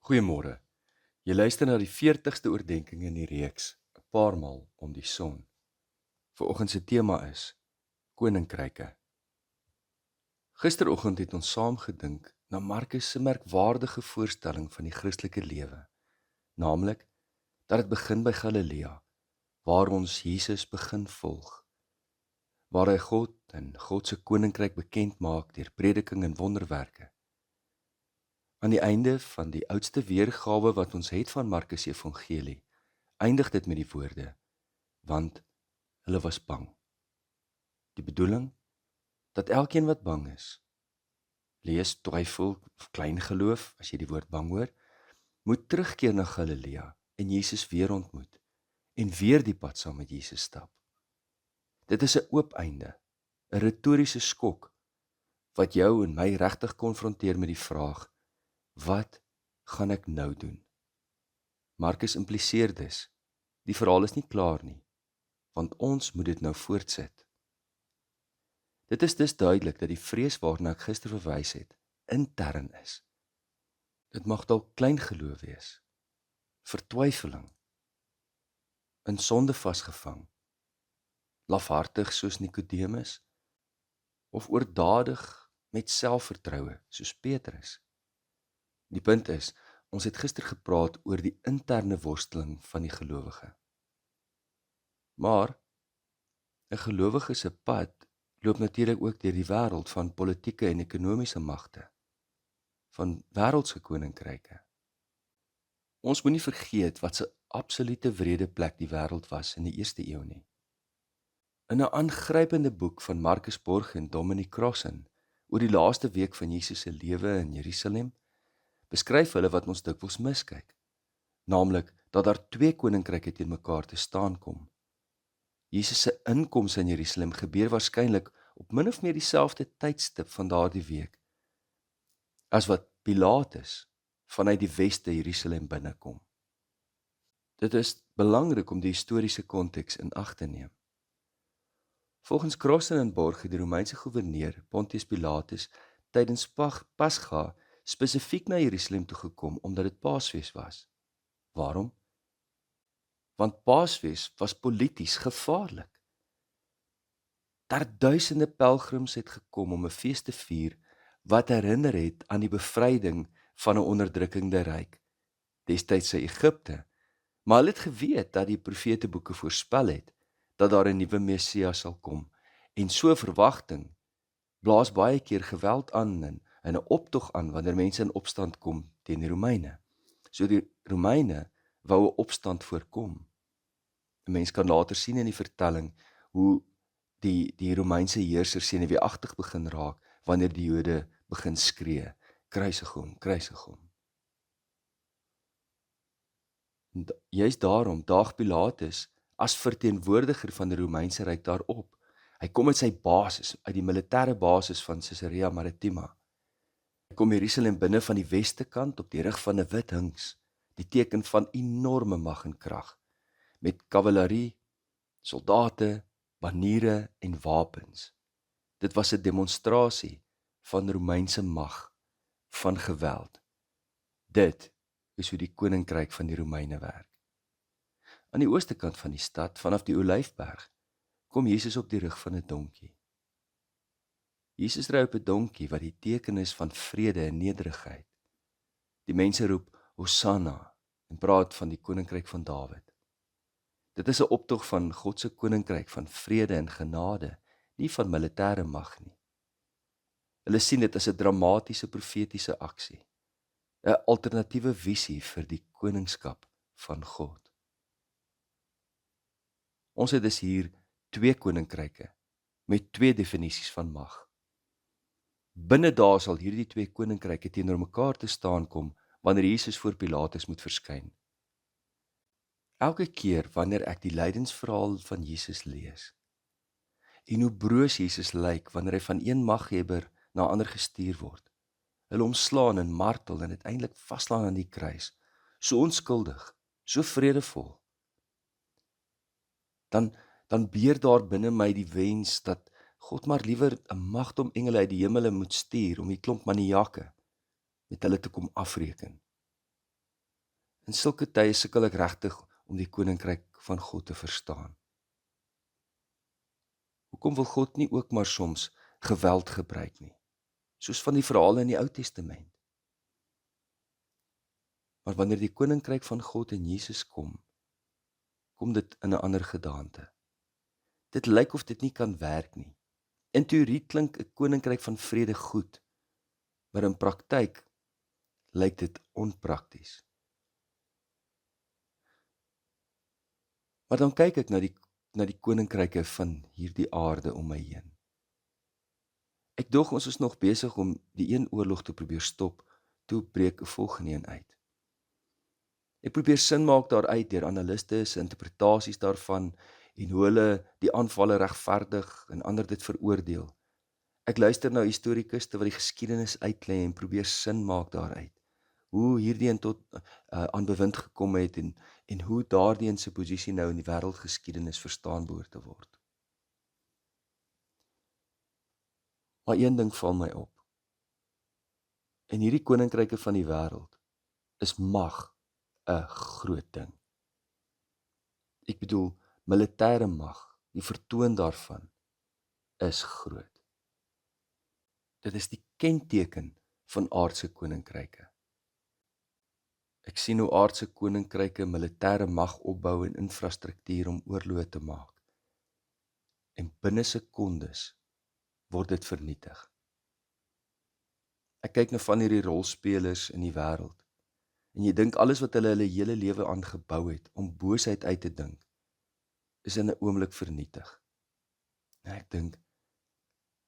Goeiemôre. Jy luister na die 40ste oordeenking in die reeks, 'n paar maal om die son. Vanoggend se tema is koninkryke. Gisteroggend het ons saam gedink na Markus se merkwaardige voorstelling van die Christelike lewe, naamlik dat dit begin by Galilea, waar ons Jesus begin volg, waar hy God en God se koninkryk bekend maak deur prediking en wonderwerke. Aan die einde van die oudste weergawe wat ons het van Markus se evangelie, eindig dit met die woorde, want hulle was bang. Die bedoeling, dat elkeen wat bang is, lees, twyfel of klein geloof, as jy die woord bang hoor, moet terugkeer na Galilea en Jesus weer ontmoet en weer die pad saam met Jesus stap. Dit is 'n oop einde, 'n retoriese skok, wat jou en my regtig konfronteer met die vraag, wat gaan ek nou doen? Markus impliseer dus, die verhaal is nie klaar nie, want ons moet dit nou voortsit. Dit is dus duidelik dat die vrees waarna ek gister verwys het, intern is. Dit mag dalk klein geloof wees, vertwyfeling, in sonde vasgevang, lafhartig soos Nikodemus, of oordadig met selfvertroue soos Petrus. Die punt is, ons het gister gepraat oor die interne worsteling van die gelowige. Maar 'n gelowige se pad loop natuurlik ook deur die wêreld van politieke en ekonomiese magte, van wêreldse koninkryke. Ons moenie vergeet wat 'n absolute wrede plek die wêreld was in die 1ste eeu nie. In 'n aangrypende boek van Marcus Borg en Dominic Crossan oor die laaste week van Jesus se lewe in Jerusalem, beskryf hulle wat ons dikwels miskyk, naamlik dat daar twee koninkryke teen mekaar te staan kom. Jesus se inkoms in Jerusalem gebeur waarskynlik op min of meer dieselfde tydstip van daardie week, as wat Pilatus vanuit die weste Jerusalem binnekom. Dit is belangrik om die historiese konteks in ag te neem. Volgens Crossan en Borg het die Romeinse goewerneur Pontius Pilatus tydens Pasga spesifiek na Jerusalem toe gekom omdat dit Paasfees was. Waarom? Want Paasfees was polities gevaarlik. Daar duisende pelgrims het gekom om 'n fees te vier wat herinner het aan die bevryding van 'n onderdrukkende ryk, destyds se Egipte, maar hulle het geweet dat die profeteboeke voorspel het dat daar 'n nuwe Messias sal kom, en so verwagting blaas baie keer geweld aan en 'n optog aan wanneer mense in opstand kom teen die Romeine. So die Romeine wou 'n opstand voorkom. 'n Mens kan later sien in die vertelling hoe die Romeinse heersers senuweeagtig begin raak wanneer die Jode begin skree, kruisig hom, kruisig hom. Juist daarom daag Pilatus as verteenwoordiger van die Romeinse ryk daarop. Hy kom uit sy basis, uit die militêre basis van Caesarea Maritima. Hy kom Jerusalem binne van die weste kant op die rug van 'n wit hings, die teken van enorme mag en krag, met kavalerie, soldate, baniere en wapens. Dit was 'n demonstrasie van Romeinse mag, van geweld. Dit is hoe die koninkryk van die Romeine werk. Aan die ooste kant van die stad, vanaf die Olyfberg, kom Jesus op die rug van 'n donkie. Jesus ry op 'n donkie wat die teken is van vrede en nederigheid. Die mense roep Hosanna en praat van die koninkryk van Dawid. Dit is 'n optog van God se koninkryk van vrede en genade, nie van militêre mag nie. Hulle sien dit as 'n dramatiese profetiese aksie, 'n alternatiewe visie vir die koningskap van God. Ons het dus hier twee koninkryke met twee definisies van mag. Binne daar sal hierdie twee koninkryke teenoor mekaar te staan kom wanneer Jesus voor Pilatus moet verskyn. Elke keer wanneer ek die lydensverhaal van Jesus lees en hoe broos Jesus lyk wanneer hy van een maghebber na ander gestuur word, hulle omslaan en martel en uiteindelik vaslaan aan die kruis, so onskuldig, so vredevol, dan beer daar binne my die wens dat God maar liewer 'n magdom engele uit die hemele moet stuur om die klomp maniakke met hulle te kom afreken. In sulke tye sukkel ek regtig om die koninkryk van God te verstaan. Hoekom wil God nie ook maar soms geweld gebruik nie, soos van die verhale in die Ou Testament? Maar wanneer die koninkryk van God in Jesus kom dit in 'n ander gedaante. Dit lyk of dit nie kan werk nie. In teorie klink 'n koninkryk van vrede goed, maar in praktyk lyk dit onprakties. Maar dan kyk ek na die koninkryke van hierdie aarde om my heen. Ek dog ons is nog besig om die een oorlog te probeer stop, toe breek 'n volgende een uit. Ek probeer sin maak daaruit deur analiste se interpretasies daarvan en hoe hulle die aanvalle regverdig en ander dit veroordeel. Ek luister na historikuste wat die geskiedenis uitlê en probeer sin maak daaruit. Hoe hierdie een tot aan bewind gekom het en hoe daardie een se posisie nou in die wêreldgeskiedenis verstaan behoort te word. Maar een ding val my op. En hierdie koninkryke van die wêreld is mag 'n groot ding. Ek bedoel, militêre mag, die vertoon daarvan is groot. Dit is die kenteken van aardse koninkryke. Ek sien hoe aardse koninkryke militêre mag opbou en infrastruktuur om oorloë te maak. En binne sekondes word dit vernietig. Ek kyk na van hierdie rolspelers in die wêreld en jy dink alles wat hulle hele lewe aan gebou het om boosheid uit te dink, is in 'n oomblik vernietig. En ek dink,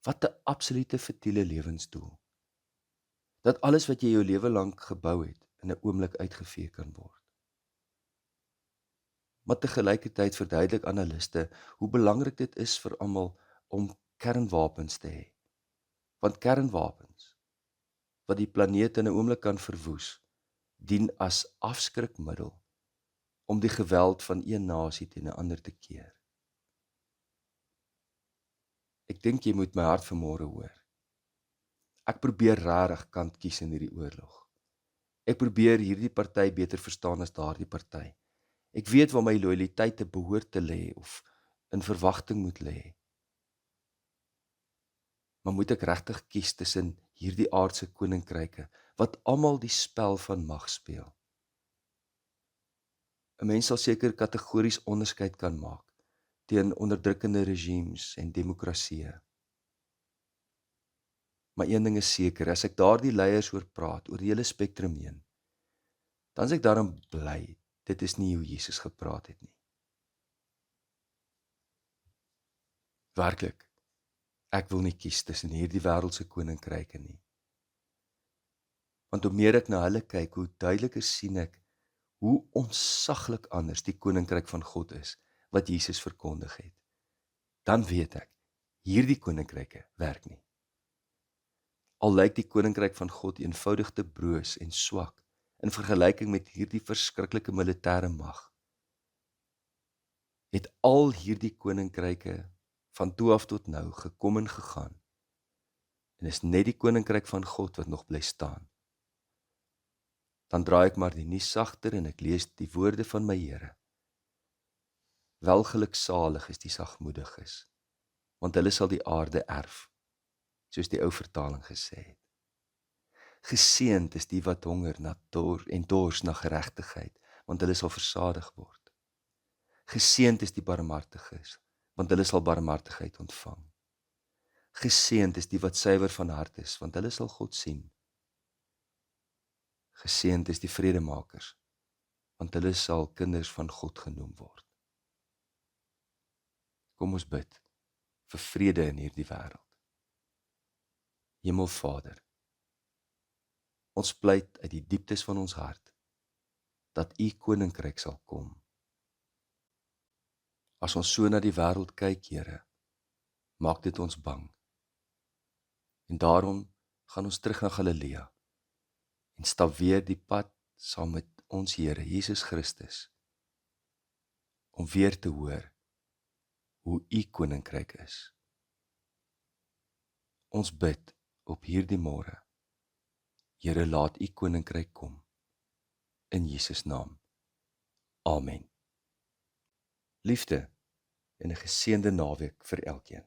wat 'n absolute futiele lewensdoel. Dat alles wat jy jou lewe lank gebou het, in 'n oomblik uitgevee kan word. Maar tegelykertyd verduidelik analiste hoe belangrik dit is vir almal om kernwapens te hê. Want kernwapens, wat die planeet in 'n oomblik kan verwoes, dien as afskrikmiddel om die geweld van een nasie teen 'n ander te keer. Ek dink jy moet my hart vanmôre hoor. Ek probeer regtig kant kies in hierdie oorlog. Ek probeer hierdie party beter verstaan as daardie party. Ek weet waar my lojaliteit te behoort te lê of in verwagting moet lê. Maar moet ek regtig kies tussen hierdie aardse koninkryke wat almal die spel van mag speel? 'n Mens sal seker kategories onderskeid kan maak teen onderdrukkende regimes en demokrasieë. Maar een ding is seker, as ek daardie leiers oor praat, oor die hele spektrum heen, dan is ek daarom bly, dit is nie hoe Jesus gepraat het nie. Werklik, ek wil nie kies tussen hierdie wêreldse koninkryke nie. Want hoe meer ek na hulle kyk, hoe duideliker sien ek hoe onsaglik anders die koninkryk van God is, wat Jesus verkondig het. Dan weet ek, hierdie koninkryke werk nie. Al lyk die koninkryk van God eenvoudig te broos en swak in vergelyking met hierdie verskriklike militêre mag, het al hierdie koninkryke van toe af tot nou gekom en gegaan, en is net die koninkryk van God wat nog bly staan. Dan draai ek maar die nuus sagter en ek lees die woorde van my Here. Welgeluksalig is die sagmoediges, want hulle sal die aarde erf, soos die ou vertaling gesê het. Geseënd is die wat honger en dors na geregtigheid, want hulle sal versadig word. Geseënd is die barmhartiges, want hulle sal barmhartigheid ontvang. Geseënd is die wat suiwer van hart is, want hulle sal God sien. Geseënd is die vredemakers, want hulle sal kinders van God genoem word. Kom ons bid vir vrede in hierdie wêreld. Hemelvader, ons pleit uit die dieptes van ons hart, dat U koninkryk sal kom. As ons so na die wêreld kyk, Here, maak dit ons bang. En daarom gaan ons terug na Galilea en stap weer die pad saam met ons Here Jesus Christus, om weer te hoor hoe U koninkryk is. Ons bid op hierdie môre, Here, laat U koninkryk kom in Jesus naam. Amen. Liefde en 'n geseënde naweek vir elkeen.